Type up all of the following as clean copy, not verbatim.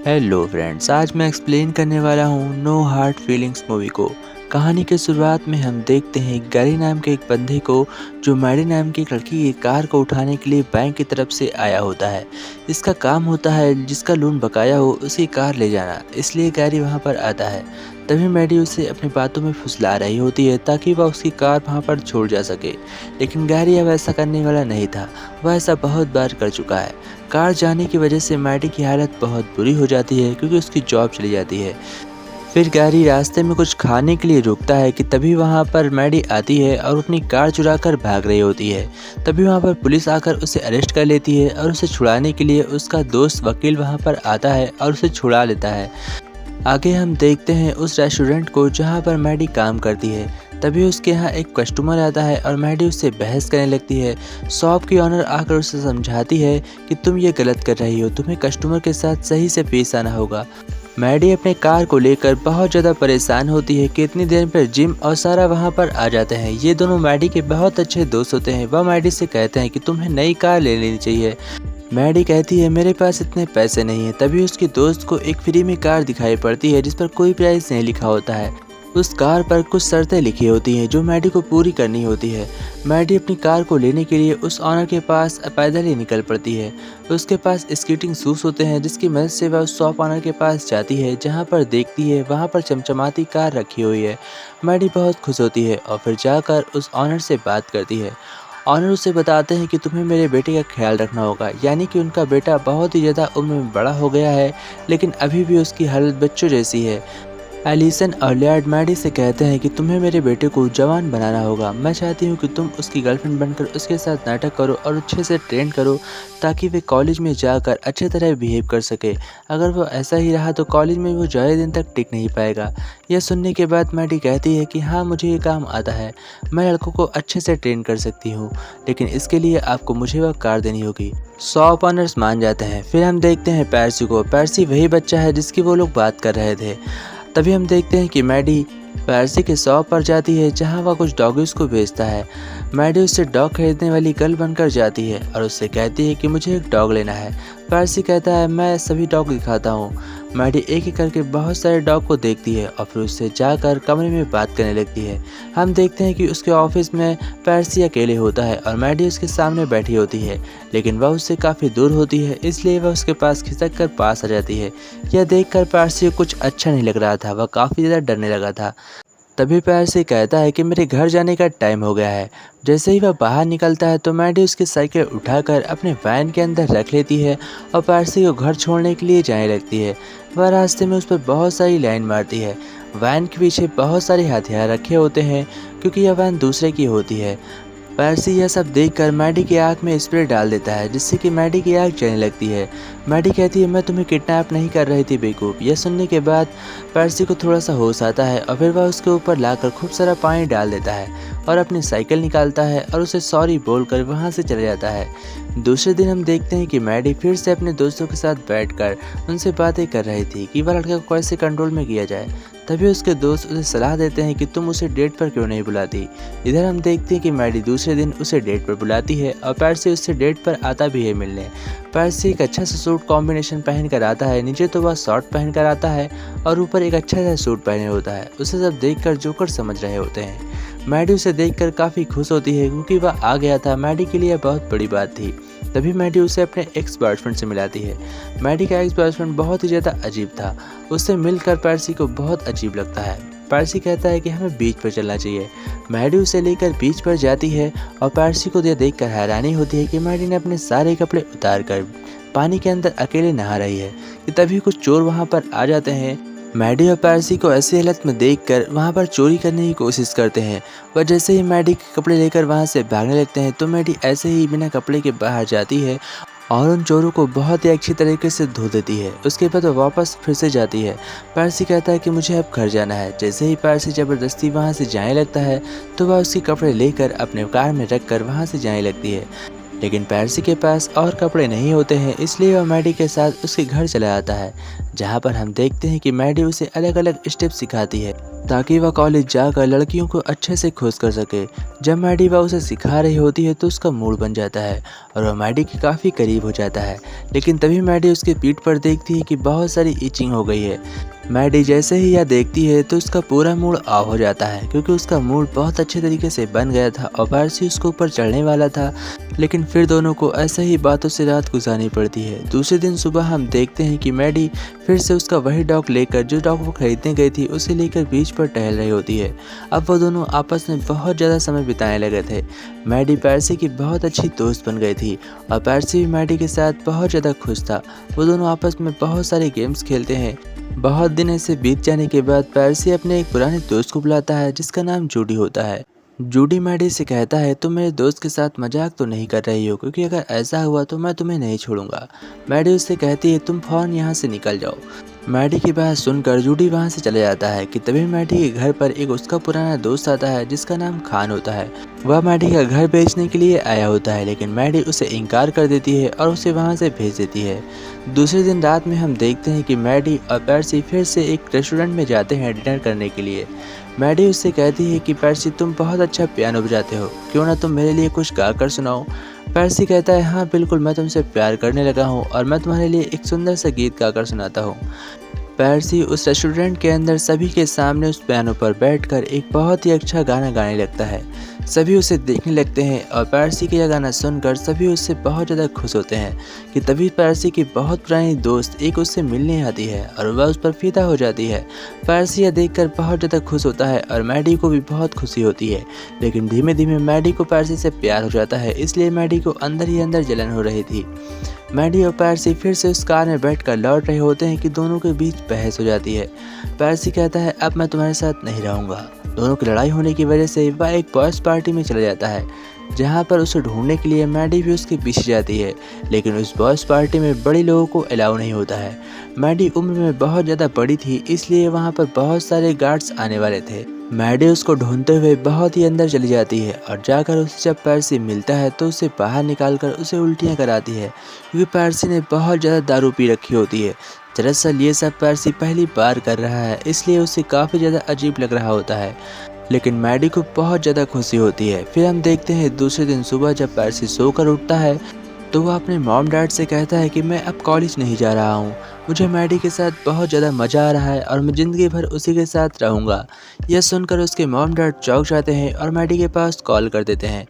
Hello friends, आज मैं explain करने वाला हूँ नो हार्ड फीलिंग्स मूवी को। कहानी के शुरुआत में हम देखते हैं गैरी नाम के एक बंदे को जो मैडी नाम की एक लड़की की कार को उठाने के लिए बैंक की तरफ से आया होता है। इसका काम होता है जिसका लोन बकाया हो उसकी कार ले जाना, इसलिए गैरी वहाँ पर आता है। तभी मैडी उसे अपनी बातों में फुसला रही होती है ताकि वह उसकी कार वहाँ पर छोड़ जा सके, लेकिन गैरी अब ऐसा करने वाला नहीं था। वह ऐसा बहुत बार कर चुका है। कार जाने की वजह से मैडी की हालत बहुत बुरी हो जाती है क्योंकि उसकी जॉब चली जाती है। फिर गैरी रास्ते में कुछ खाने के लिए रुकता है कि तभी वहाँ पर मैडी आती है और अपनी कार चुराकर भाग रही होती है। तभी वहाँ पर पुलिस आकर उसे अरेस्ट कर लेती है और उसे छुड़ाने के लिए उसका दोस्त वकील वहाँ पर आता है और उसे छुड़ा लेता है। आगे हम देखते हैं उस रेस्टोरेंट को जहाँ पर मैडी काम करती है। तभी उसके यहाँ एक कस्टमर आता है और मैडी उससे बहस करने लगती है। शॉप की ऑनर आकर उसे समझाती है कि तुम ये गलत कर रही हो, तुम्हें कस्टमर के साथ सही से पेश आना होगा। मैडी अपने कार को लेकर बहुत ज़्यादा परेशान होती है कि इतनी देर पर जिम और सारा वहाँ पर आ जाते हैं। ये दोनों मैडी के बहुत अच्छे दोस्त होते हैं। वह मैडी से कहते हैं कि तुम्हें नई कार ले लेनी चाहिए। मैडी कहती है मेरे पास इतने पैसे नहीं हैं। तभी उसके दोस्त को एक फ्री में कार दिखाई पड़ती है जिस पर कोई प्राइस नहीं लिखा होता है। उस कार पर कुछ शर्तें लिखी होती हैं जो मैडी को पूरी करनी होती है। मैडी अपनी कार को लेने के लिए उस ऑनर के पास पैदल ही निकल पड़ती है। उसके पास स्केटिंग शूज़ होते हैं जिसकी मदद से वह उस शॉप ऑनर के पास जाती है। जहां पर देखती है वहां पर चमचमाती कार रखी हुई है। मैडी बहुत खुश होती है और फिर जाकर उस ऑनर से बात करती है। ऑनर उसे बताते हैं कि तुम्हें मेरे बेटे का ख्याल रखना होगा, यानी कि उनका बेटा बहुत ही ज़्यादा उम्र में बड़ा हो गया है लेकिन अभी भी उसकी हालत बच्चों जैसी है। एलिसन और लियार्ड मैडी से कहते हैं कि तुम्हें मेरे बेटे को जवान बनाना होगा। मैं चाहती हूँ कि तुम उसकी गर्लफ्रेंड बनकर उसके साथ नाटक करो और अच्छे से ट्रेन करो ताकि वे कॉलेज में जाकर अच्छे तरह बिहेव कर सके। अगर वो ऐसा ही रहा तो कॉलेज में वो ज़्यादा दिन तक टिक नहीं पाएगा। यह सुनने के बाद मैडी कहती है कि हाँ, मुझे ये काम आता है, मैं लड़कों को अच्छे से ट्रेन कर सकती हूँ, लेकिन इसके लिए आपको मुझे वह कार देनी होगी। शॉप ऑनर्स मान जाते हैं। फिर हम देखते हैं पैर्सी को। पैर्सी वही बच्चा है जिसकी वो लोग बात कर रहे थे। तभी हम देखते हैं कि मैडी पैर्सी के शॉप पर जाती है जहां वह कुछ डॉगीज़ को बेचता है। मैडी उससे डॉग खरीदने वाली गर्ल बनकर जाती है और उससे कहती है कि मुझे एक डॉग लेना है। पैर्सी कहता है मैं सभी डॉग दिखाता हूँ। मैडी एक एक करके बहुत सारे डॉग को देखती है और फिर उससे जाकर कमरे में बात करने लगती है। हम देखते हैं कि उसके ऑफिस में पैर्सी अकेले होता है और मैडी उसके सामने बैठी होती है, लेकिन वह उससे काफ़ी दूर होती है, इसलिए वह उसके पास खिसक कर पास आ जाती है। यह देखकर पैर्सी को कुछ अच्छा नहीं लग रहा था, वह काफ़ी ज़्यादा डरने लगा था। तभी पैर्सी कहता है कि मेरे घर जाने का टाइम हो गया है। जैसे ही वह बाहर निकलता है तो मैडी उसकी साइकिल उठाकर अपने वैन के अंदर रख लेती है और पैर्सी को घर छोड़ने के लिए जाने लगती है। वह रास्ते में उस पर बहुत सारी लाइन मारती है। वैन के पीछे बहुत सारे हथियार रखे होते हैं क्योंकि यह वैन दूसरे की होती है। पैर्सी यह सब देखकर मैडी की आँख में स्प्रे डाल देता है जिससे कि मैडी की आँख जलने लगती है। मैडी कहती है मैं तुम्हें किडनैप नहीं कर रही थी बेवकूफ़। यह सुनने के बाद पैर्सी को थोड़ा सा होश आता है और फिर वह उसके ऊपर लाकर खूब सारा पानी डाल देता है और अपनी साइकिल निकालता है और उसे सॉरी बोलकर वहाँ से चला जाता है। दूसरे दिन हम देखते हैं कि मैडी फिर से अपने दोस्तों के साथ बैठकर उनसे बातें कर रही थी कि वह लड़के को कैसे कंट्रोल में किया जाए। तभी उसके दोस्त उसे सलाह देते हैं कि तुम उसे डेट पर क्यों नहीं बुलाती। इधर हम देखते हैं कि मैडी दूसरे दिन उसे डेट पर बुलाती है और पैर्सी उससे डेट पर आता भी है मिलने। पैर्सी एक अच्छा सा सूट कॉम्बिनेशन पहन कर आता है, नीचे तो वह शॉर्ट पहन कर आता है और ऊपर एक अच्छा सा सूट पहने होता है। उसे सब देखकर जोकर समझ रहे होते हैं। मैडी उसे देखकर काफ़ी खुश होती है क्योंकि वह आ गया था, मैडी के लिए बहुत बड़ी बात थी। तभी मैडी उसे अपने एक्स बॉयफ्रेंड से मिलाती है। मैडी का एक्स बॉयफ्रेंड बहुत ही ज़्यादा अजीब था। उससे मिलकर पैर्सी को बहुत अजीब लगता है। पैर्सी कहता है कि हमें बीच पर चलना चाहिए। मैडी उसे लेकर बीच पर जाती है और पैर्सी को यह देखकर हैरानी होती है कि मैडी ने अपने सारे कपड़े उतार कर पानी के अंदर अकेले नहा रही है कि तभी कुछ चोर वहाँ पर आ जाते हैं। मैडी और पैर्सी को ऐसी हालत में देखकर वहाँ पर चोरी करने की कोशिश करते हैं। पर जैसे ही मैडी के कपड़े लेकर वहाँ से भागने लगते हैं तो मैडी ऐसे ही बिना कपड़े के बाहर जाती है और उन चोरों को बहुत ही अच्छी तरीके से धो देती है। उसके बाद वो वापस फिर से जाती है। पैर्सी कहता है कि मुझे अब घर जाना है। जैसे ही पैर्सी ज़बरदस्ती वहाँ से जाने लगता है तो वह उसके कपड़े लेकर अपने कार में रख कर वहाँ से जाने लगती है। लेकिन पैरसी के पास और कपड़े नहीं होते हैं, इसलिए वह मैडी के साथ उसके घर चला आता है, जहाँ पर हम देखते हैं कि मैडी उसे अलग अलग स्टेप सिखाती है ताकि वह कॉलेज जाकर लड़कियों को अच्छे से खुश कर सके। जब मैडी वह उसे सिखा रही होती है तो उसका मूड बन जाता है और वह मैडी के काफ़ी करीब हो जाता है, लेकिन तभी मैडी उसके पीठ पर देखती है कि बहुत सारी इचिंग हो गई है। मैडी जैसे ही यह देखती है तो उसका पूरा मूड ऑफ हो जाता है, क्योंकि उसका मूड बहुत अच्छे तरीके से बन गया था और पैरसी उसके ऊपर चढ़ने वाला था, लेकिन फिर दोनों को ऐसे ही बातों से रात गुजारनी पड़ती है। दूसरे दिन सुबह हम देखते हैं कि मैडी फिर से उसका वही डॉग लेकर, जो डॉग वो खरीदने गई थी, उसे लेकर बीच पर टहल रही होती है। अब वो दोनों आपस में बहुत ज़्यादा समय बिताने लगे थे। मैडी पैरसी की बहुत अच्छी दोस्त बन गई थी और पैरसी भी मैडी के साथ बहुत ज़्यादा खुश था। वो दोनों आपस में बहुत सारे गेम्स खेलते हैं। बहुत दिन ऐसे बीत जाने के बाद पैरसी अपने एक पुराने दोस्त को बुलाता है, जिसका नाम जूडी होता है। जूडी मैडी से कहता है, तुम मेरे दोस्त के साथ मजाक तो नहीं कर रही हो, क्योंकि अगर ऐसा हुआ तो मैं तुम्हें नहीं छोड़ूंगा। मैडी उससे कहती है, तुम फौरन यहाँ से निकल जाओ। मैडी की बात सुनकर जूडी वहाँ से चले जाता है कि तभी मैडी के घर पर एक उसका पुराना दोस्त आता है, जिसका नाम खान होता है। वह मैडी का घर बेचने के लिए आया होता है, लेकिन मैडी उसे इनकार कर देती है और उसे वहाँ से भेज देती है। दूसरे दिन रात में हम देखते हैं कि मैडी और पैरसी फिर से एक रेस्टोरेंट में जाते हैं डिनर करने के लिए। मैडी उससे कहती है कि पैरसी, तुम बहुत अच्छा पियानो बजाते हो, क्यों ना तुम मेरे लिए कुछ गा कर सुनाओ। पैरसी कहता है, हाँ बिल्कुल, मैं तुमसे प्यार करने लगा हूँ और मैं तुम्हारे लिए एक सुंदर सा गीत गाकर सुनाता हूँ। पैरसी उस रेस्टोरेंट के अंदर सभी के सामने उस पियानो पर बैठकर एक बहुत ही अच्छा गाना गाने लगता है। सभी उसे देखने लगते हैं और पैरसी का यह गाना सुनकर सभी उससे बहुत ज़्यादा खुश होते हैं कि तभी पैरसी की बहुत पुरानी दोस्त एक उससे मिलने आती है और वह उस पर फिदा हो जाती है। पैरसी यह देखकर बहुत ज़्यादा खुश होता है और मैडी को भी बहुत खुशी होती है, लेकिन धीमे धीमे मैडी को पैरसी से प्यार हो जाता है, इसलिए मैडी को अंदर ही अंदर जलन हो रही थी। मैडी और पैरसी फिर से उस कार में बैठकर लौट रहे होते हैं कि दोनों के बीच बहस हो जाती है। पैरसी कहता है, अब मैं तुम्हारे साथ नहीं रहूँगा। दोनों की लड़ाई होने की वजह से वह एक बॉयज़ पार्टी में चला जाता है, जहाँ पर उसे ढूंढने के लिए मैडी भी उसके पीछे जाती है, लेकिन उस बॉयज़ पार्टी में बड़े लोगों को अलाउ नहीं होता है। मैडी उम्र में बहुत ज़्यादा बड़ी थी, इसलिए वहाँ पर बहुत सारे गार्ड्स आने वाले थे। मैडी उसको ढूंढते हुए बहुत ही अंदर चली जाती है और जाकर उसे जब पैरसी मिलता है तो उसे बाहर निकालकर उसे उल्टियाँ कराती है, क्योंकि पैरसी ने बहुत ज़्यादा दारू पी रखी होती है। दरअसल ये सब पैरसी पहली बार कर रहा है, इसलिए उसे काफ़ी ज़्यादा अजीब लग रहा होता है, लेकिन मैडी को बहुत ज़्यादा खुशी होती है। फिर हम देखते हैं दूसरे दिन सुबह जब पैरसी सोकर उठता है तो वह अपने मॉम डैड से कहता है कि मैं अब कॉलेज नहीं जा रहा हूँ, मुझे मैडी के साथ बहुत ज़्यादा मज़ा आ रहा है और मैं ज़िंदगी भर उसी के साथ रहूँगा। यह सुनकर उसके मॉम डैड चौंक जाते हैं और मैडी के पास कॉल कर देते हैं।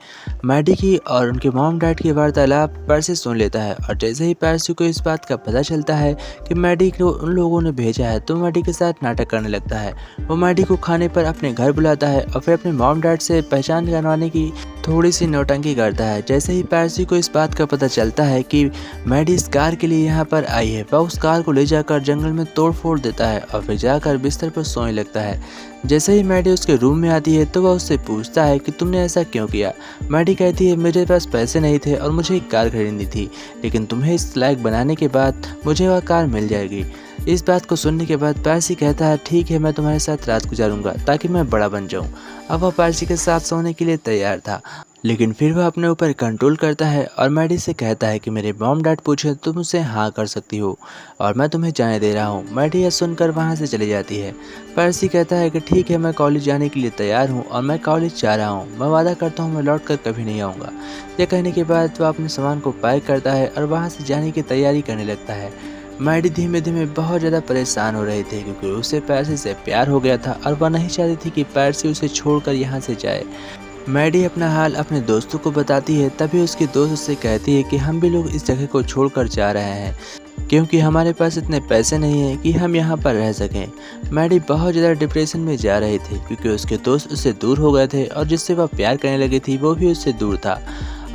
मैडी की और उनके मॉम डैड की वार्तालाप पैरसी सुन लेता है और जैसे ही पैरसी को इस बात का पता चलता है कि मैडी को उन लोगों ने भेजा है तो मैडी के साथ नाटक करने लगता है। वो मैडी को खाने पर अपने घर बुलाता है और फिर अपने मॉम डैड से पहचान करवाने की थोड़ी सी नौटंकी करता है। जैसे ही पैरसी को इस बात का पता चलता है कि मैडी इस कार के लिए यहाँ पर आई है, वह उस कार को ले जाकर जंगल में तोड़ फोड़ देता है और फिर जाकर बिस्तर पर सोने लगता है। जैसे ही मैडी उसके रूम में आती है तो वह उससे पूछता है कि तुमने ऐसा क्यों किया। मैडी कहती है, मेरे पास पैसे नहीं थे और मुझे एक कार खरीदनी थी, लेकिन तुम्हें इस लायक बनाने के बाद मुझे वह कार मिल जाएगी। इस बात को सुनने के बाद पैरसी कहता है, ठीक है, मैं तुम्हारे साथ रात गुजारूंगा ताकि मैं बड़ा बन जाऊं। अब वह पैरसी के साथ सोने के लिए तैयार था, लेकिन फिर वह अपने ऊपर कंट्रोल करता है और मैडी से कहता है कि मेरे मॉम डैड पूछे तो तुम उसे हाँ कर सकती हो और मैं तुम्हें जाने दे रहा हूँ। मैडी यह सुनकर वहाँ से चली जाती है। पैरसी कहता है कि ठीक है, मैं कॉलेज जाने के लिए तैयार हूँ और मैं कॉलेज जा रहा हूँ, मैं वादा करता हूँ मैं लौट कर कभी नहीं आऊँगा। यह कहने के बाद वह अपने सामान को पैक करता है और वहाँ से जाने की तैयारी करने लगता है। मैडी धीमे धीमे बहुत ज़्यादा परेशान हो रही थी, क्योंकि उसे पैरसी से प्यार हो गया था और वह नहीं चाहती थी कि पैरसी उसे छोड़कर यहाँ से जाए। मैडी अपना हाल अपने दोस्तों को बताती है, तभी उसकी दोस्त उससे कहती है कि हम भी लोग इस जगह को छोड़कर जा रहे हैं, क्योंकि हमारे पास इतने पैसे नहीं हैं कि हम यहाँ पर रह सकें। मैडी बहुत ज़्यादा डिप्रेशन में जा रही थी, क्योंकि उसके दोस्त उससे दूर हो गए थे और जिससे वह प्यार करने लगी थी वो भी उससे दूर था।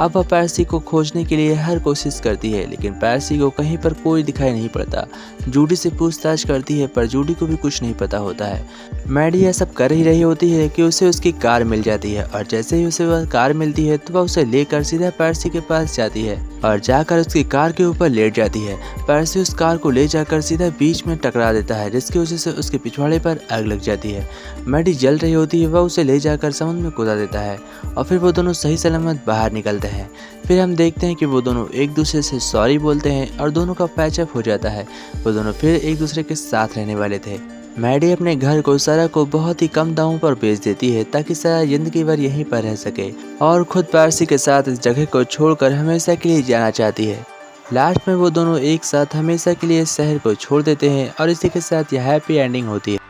अब वह पैरसी को खोजने के लिए हर कोशिश करती है, लेकिन पैरसी को कहीं पर कोई दिखाई नहीं पड़ता। जूडी से पूछताछ करती है पर जूडी को भी कुछ नहीं पता होता है। मैडी यह सब कर ही रही होती है कि उसे उसकी कार मिल जाती है और जैसे ही उसे वह कार मिलती है तो वह उसे लेकर सीधा पैरसी के पास जाती है और जाकर उसकी कार के ऊपर लेट जाती है। पैरसी उस कार को ले जाकर सीधा बीच में टकरा देता है, जिसकी वजह से उसके पिछवाड़े पर आग लग जाती है। मैडी जल रही होती है, वह उसे ले जाकर समुद्र में कूदा देता है और फिर वो दोनों सही सलामत बाहर निकलते जाते हैं। फिर हम देखते हैं कि वो दोनों एक दूसरे से सॉरी बोलते हैं और दोनों का पैचअप हो जाता है। वो दोनों फिर एक दूसरे के साथ रहने वाले थे। मैडी अपने घर को सारा को बहुत ही कम दामों पर बेच देती है ताकि सारा जिंदगी भर यहीं पर रह सके और खुद पारसी के साथ इस जगह को छोड़कर हमेशा के लिए जाना चाहती है। लास्ट में वो दोनों एक साथ हमेशा के लिए इस शहर को छोड़ देते हैं और इसी के साथ यह हैप्पी एंडिंग होती है।